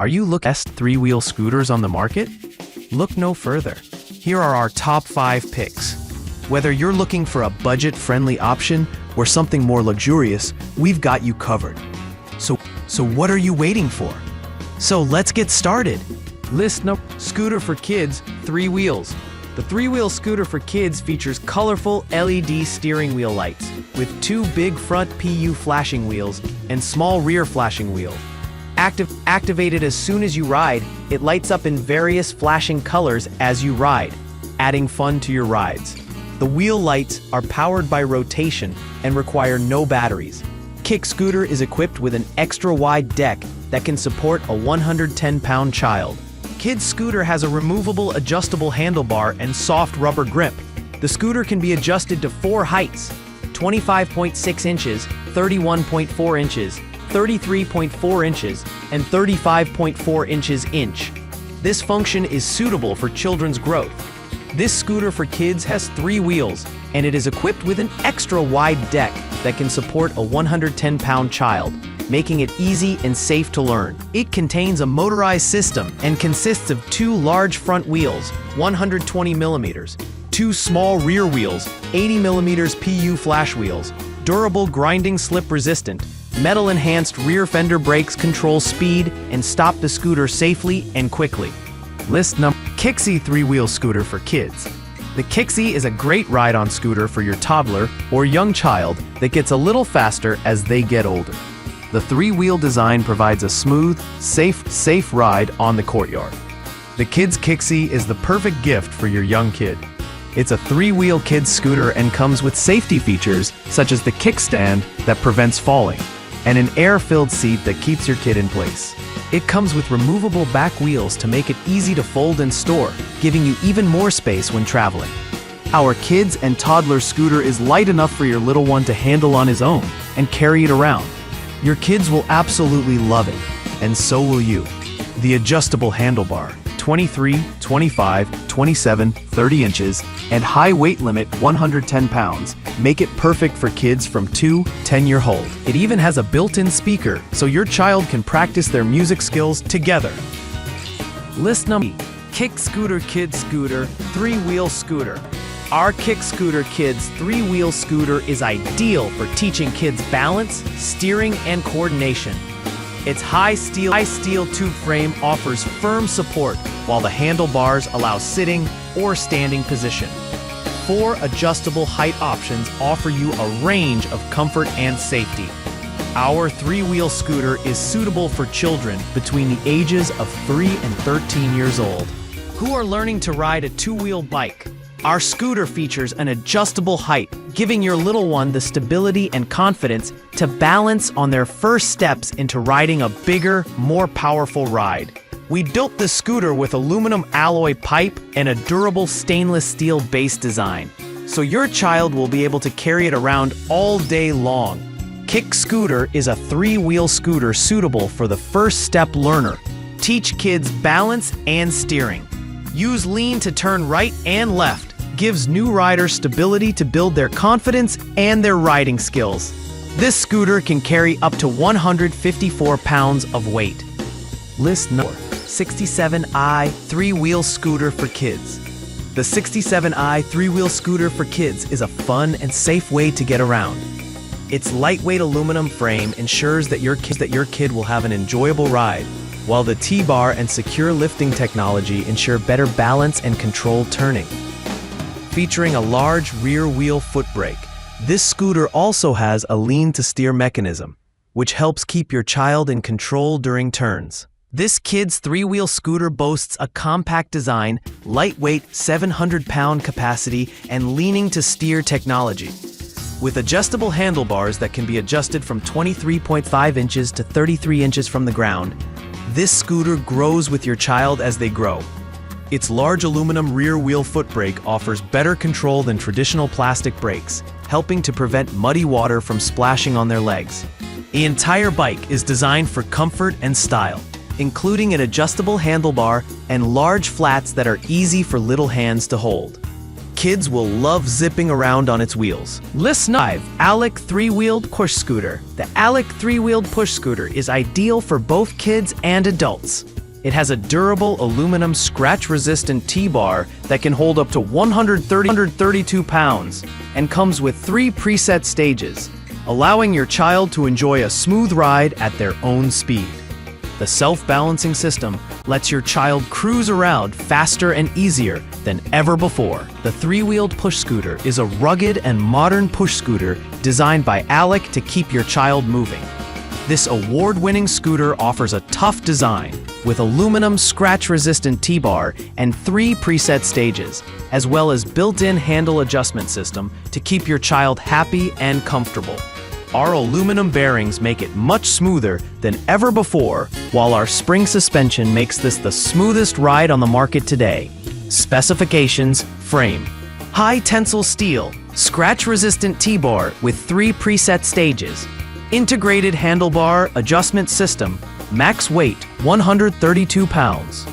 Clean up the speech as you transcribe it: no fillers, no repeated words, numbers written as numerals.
Are you looking at three-wheel scooters on the market? Look no further. Here are our top 5 picks. Whether you're looking for a budget-friendly option or something more luxurious, we've got you covered. So what are you waiting for? So let's get started. List No. Scooter for kids, 3 wheels. The 3-wheel scooter for kids features colorful LED steering wheel lights with 2 big front PU flashing wheels and small rear flashing wheel. Activated as soon as you ride, it lights up in various flashing colors as you ride, adding fun to your rides. The wheel lights are powered by rotation and require no batteries. Kick Scooter is equipped with an extra-wide deck that can support a 110-pound child. Kids Scooter has a removable adjustable handlebar and soft rubber grip. The scooter can be adjusted to 4 heights: 25.6 inches, 31.4 inches, 33.4 inches, and 35.4 inches. This function is suitable for children's growth. This scooter for kids has 3 wheels, and it is equipped with an extra-wide deck that can support a 110-pound child, making it easy and safe to learn. It contains a motorized system and consists of 2 large front wheels, 120 millimeters, 2 small rear wheels, 80 millimeters PU flash wheels, durable grinding slip resistant, metal-enhanced rear fender brakes control speed and stop the scooter safely and quickly. List No. Kixie 3-wheel scooter for kids. The Kixie is a great ride-on scooter for your toddler or young child that gets a little faster as they get older. The 3-wheel design provides a smooth, safe ride on the courtyard. The Kids Kixie is the perfect gift for your young kid. It's a 3-wheel kids scooter and comes with safety features such as the kickstand that prevents falling and an air-filled seat that keeps your kid in place. It comes with removable back wheels to make it easy to fold and store, giving you even more space when traveling. Our kids and toddler scooter is light enough for your little one to handle on his own and carry it around. Your kids will absolutely love it, and so will you. The adjustable handlebar, 23, 25, 27, 30 inches, and high weight limit 110 pounds, make it perfect for kids from 2 to 10-year-old. It even has a built-in speaker, so your child can practice their music skills together. List No. Kick Scooter Kids Scooter 3-wheel scooter. Our Kick Scooter Kids 3-wheel scooter is ideal for teaching kids balance, steering, and coordination. Its high steel tube frame offers firm support, while the handlebars allow sitting or standing position. 4 adjustable height options offer you a range of comfort and safety. Our 3-wheel scooter is suitable for children between the ages of 3 and 13 years old who are learning to ride a 2-wheel bike. Our scooter features an adjustable height, giving your little one the stability and confidence to balance on their first steps into riding a bigger, more powerful ride. We built the scooter with aluminum alloy pipe and a durable stainless steel base design, so your child will be able to carry it around all day long. Kick Scooter is a 3-wheel scooter suitable for the first step learner. Teach kids balance and steering. Use lean to turn right and left. Gives new riders stability to build their confidence and their riding skills. This scooter can carry up to 154 pounds of weight. List No. 67i 3-wheel scooter for kids. The 67i 3-wheel scooter for kids is a fun and safe way to get around. Its lightweight aluminum frame ensures that your kid will have an enjoyable ride, while the T-bar and secure lifting technology ensure better balance and controlled turning. Featuring a large rear wheel foot brake, this scooter also has a lean-to-steer mechanism, which helps keep your child in control during turns. This kid's 3-wheel scooter boasts a compact design, lightweight 700-pound capacity, and leaning-to-steer technology. With adjustable handlebars that can be adjusted from 23.5 inches to 33 inches from the ground, this scooter grows with your child as they grow. Its large aluminum rear wheel foot brake offers better control than traditional plastic brakes, helping to prevent muddy water from splashing on their legs. The entire bike is designed for comfort and style, including an adjustable handlebar and large flats that are easy for little hands to hold. Kids will love zipping around on its wheels. List 9. Alec 3-wheeled push scooter. The Alec 3-wheeled push scooter is ideal for both kids and adults. It has a durable aluminum scratch-resistant T-bar that can hold up to 132 pounds and comes with 3 preset stages, allowing your child to enjoy a smooth ride at their own speed. The self-balancing system lets your child cruise around faster and easier than ever before. The 3-wheeled push scooter is a rugged and modern push scooter designed by Alec to keep your child moving. This award-winning scooter offers a tough design with aluminum scratch-resistant T-bar and 3 preset stages, as well as built-in handle adjustment system to keep your child happy and comfortable. Our aluminum bearings make it much smoother than ever before, while our spring suspension makes this the smoothest ride on the market today. Specifications: frame, high tensile steel, scratch-resistant T-bar with 3 preset stages, integrated handlebar adjustment system, max weight 132 pounds.